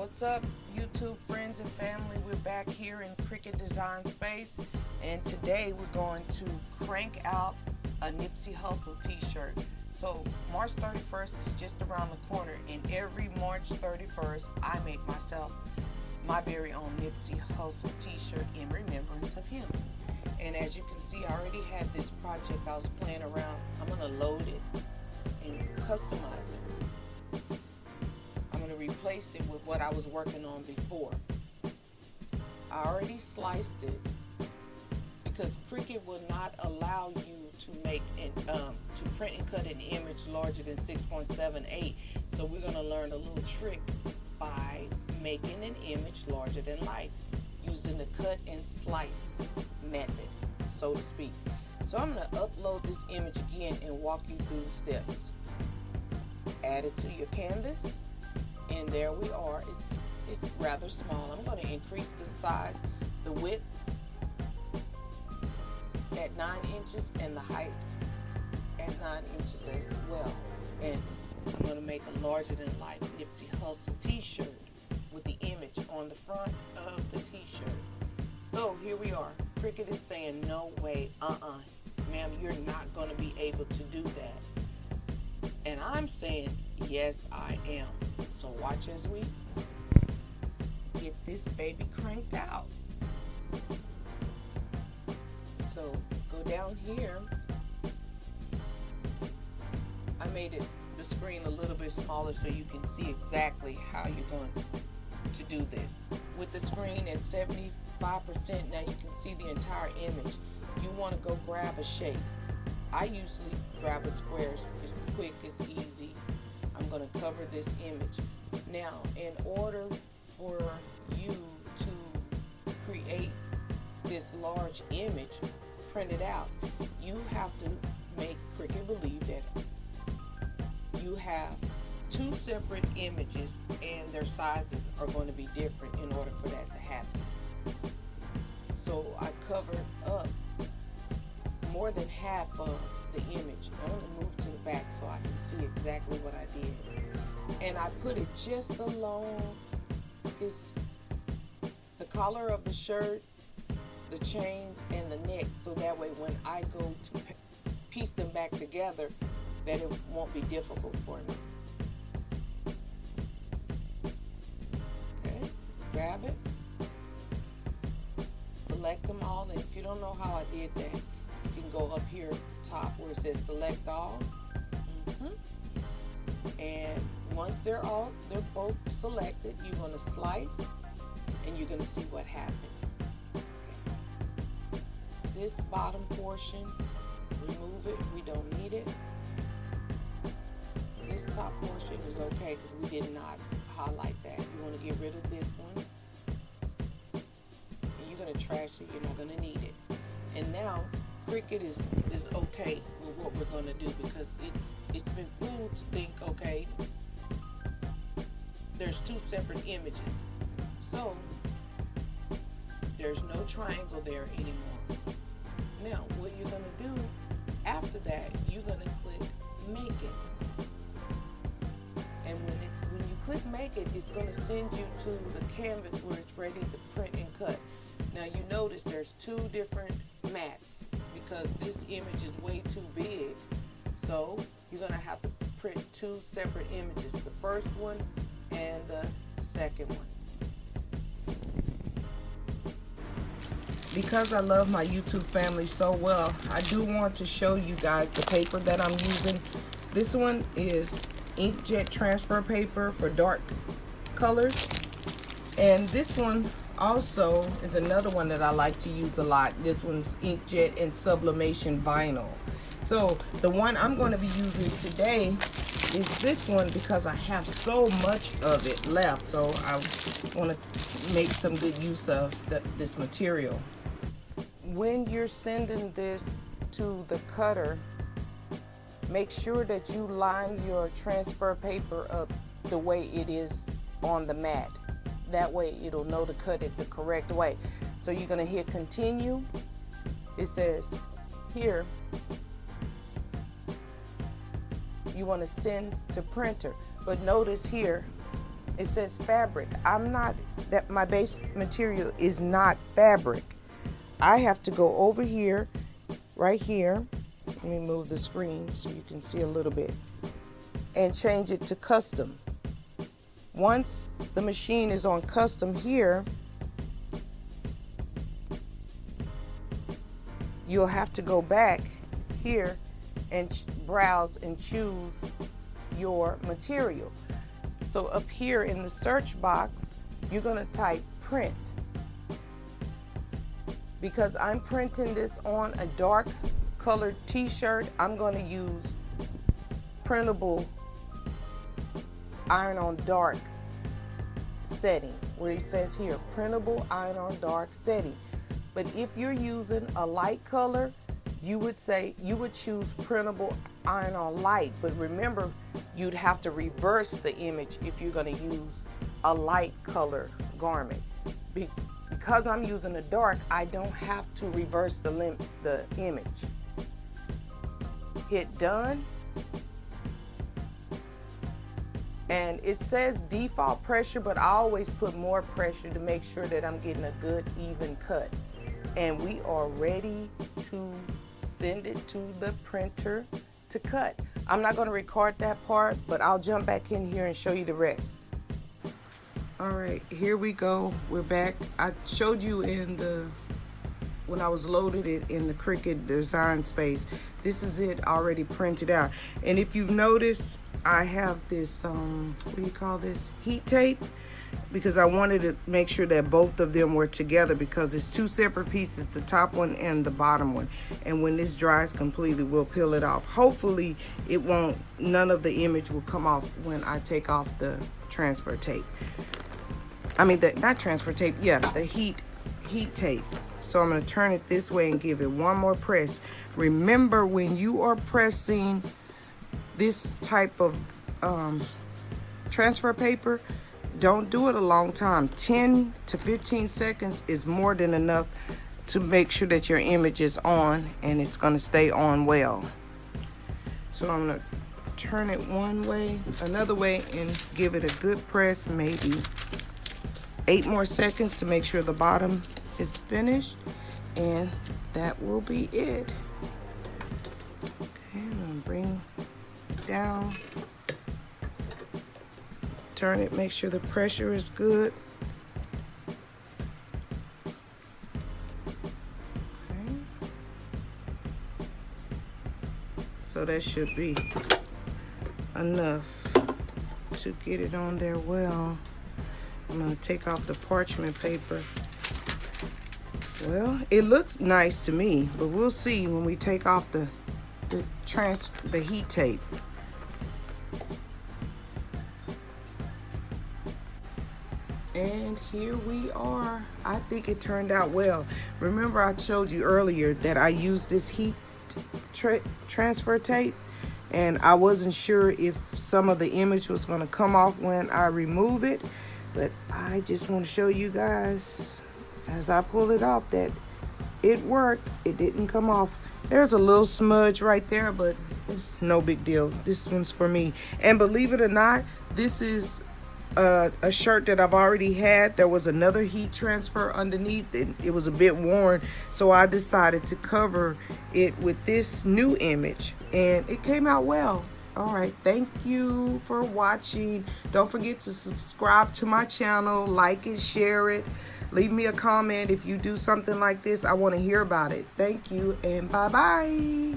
What's up, YouTube friends and family? We're back here in Cricut Design Space, and today we're going to crank out a Nipsey Hussle t-shirt. So March 31st is just around the corner, and every March 31st I make myself my very own Nipsey Hussle t-shirt in remembrance of him. And as you can see, I already had this project I was playing around. I'm going to load it and customize it. I'm going to replace it with what I was working on before. I already sliced it because Cricut will not allow you to make to print and cut an image larger than 6.78. So we're going to learn a little trick by making an image larger than life using the cut and slice method, so to speak. So I'm going to upload this image again and walk you through the steps. Add it to your canvas, and there we are. It's rather small. I'm going to increase the size, the width at 9 inches and the height at 9 inches as well. And I'm going to make a larger than life Nipsey Hussle t-shirt with the image on the front of the t-shirt. So here we are. Cricut is saying no way, ma'am, you're not going to be able to do that. And I'm saying yes, I am. So watch as we get this baby cranked out. So go down here. I made the screen a little bit smaller so you can see exactly how you're going to do this. With the screen at 75%, now you can see the entire image. You want to go grab a shape. I usually grab a square. It's quick, it's easy. I'm going to cover this image. Now, in order for you to create this large image, print it out, you have to make Cricut believe that you have two separate images and their sizes are going to be different in order for that to happen. So I covered up more than half of the image. I'm going to move to the back so I can see exactly what I did. And I put it just along the collar of the shirt, the chains, and the neck, so that way when I go to piece them back together, that it won't be difficult for me. Okay, grab it, select them all, and if you don't know how I did that, you can go up here at the top where it says select all. And once they're both selected, you're going to slice and you're going to see what happened. This bottom portion, remove it, we don't need it. This top portion is okay because we did not highlight that. You want to get rid of this one. And you're going to trash it, you're not going to need it. And now Cricut is okay with what we're going to do because it's been fooled to think, okay, there's two separate images. So there's no triangle there anymore. Now what you're going to do after that, you're going to click make it. And when you click make it, it's going to send you to the canvas where it's ready to print and cut. Now you notice there's two different mats because this image is way too big. So you're going to have to print two separate images, the first one and the second one. Because I love my YouTube family so well, I do want to show you guys the paper that I'm using. This one is Inkjet transfer paper for dark colors. And this one also is another one that I like to use a lot. This one's Inkjet and Sublimation vinyl. So the one I'm going to be using today is this one because I have so much of it left. So I want to make some good use of this material. When you're sending this to the cutter, make sure that you line your transfer paper up the way it is on the mat. That way it'll know to cut it the correct way. So you're going to hit continue. It says here you want to send to printer, but notice here It says fabric. My base material is not fabric. I have to go over here, right here. Let me move the screen so you can see a little bit, and change it to custom. Once the machine is on custom here, you'll have to go back here and browse and choose your material. So up here in the search box, you're gonna type print. Because I'm printing this on a dark colored t-shirt, I'm gonna use printable iron on dark setting, where it says here, printable iron on dark setting. But if you're using a light color, you would choose printable iron on light. But remember, you'd have to reverse the image if you're going to use a light color garment. Because I'm using a dark, I don't have to reverse the image. Hit done. And it says default pressure, but I always put more pressure to make sure that I'm getting a good even cut. And we are ready to send it to the printer to cut. I'm not going to record that part, but I'll jump back in here and show you the rest. All right, here we go. We're back. I showed you when I was loaded it in the Cricut Design Space. This is it already printed out. And if you've noticed, I have this, what do you call this? Heat tape, because I wanted to make sure that both of them were together, because it's two separate pieces, the top one and the bottom one. And when this dries completely, we'll peel it off. Hopefully it won't, none of the image will come off when I take off the transfer tape. I mean, not transfer tape, yeah, the heat tape. So I'm gonna turn it this way and give it one more press. Remember, when you are pressing this type of transfer paper, don't do it a long time. 10 to 15 seconds is more than enough to make sure that your image is on and it's gonna stay on well. So I'm gonna turn it one way, another way, and give it a good press, maybe 8 more seconds to make sure the bottom is finished, and that will be it. Okay, I'm gonna bring it down, turn it, make sure the pressure is good. Okay. So that should be enough to get it on there well. I'm gonna take off the parchment paper. Well, it looks nice to me, but we'll see when we take off the heat tape. And here we are. I think it turned out well. Remember, I showed you earlier that I used this heat transfer tape, and I wasn't sure if some of the image was gonna come off when I remove it. But I just want to show you guys, as I pull it off, that it worked. It didn't come off. There's a little smudge right there, but it's no big deal. This one's for me. And believe it or not, this is a shirt that I've already had. There was another heat transfer underneath, and it was a bit worn. So I decided to cover it with this new image, and it came out well. All right, thank you for watching. Don't forget to subscribe to my channel, like it, share it. Leave me a comment if you do something like this. I want to hear about it. Thank you, and bye-bye.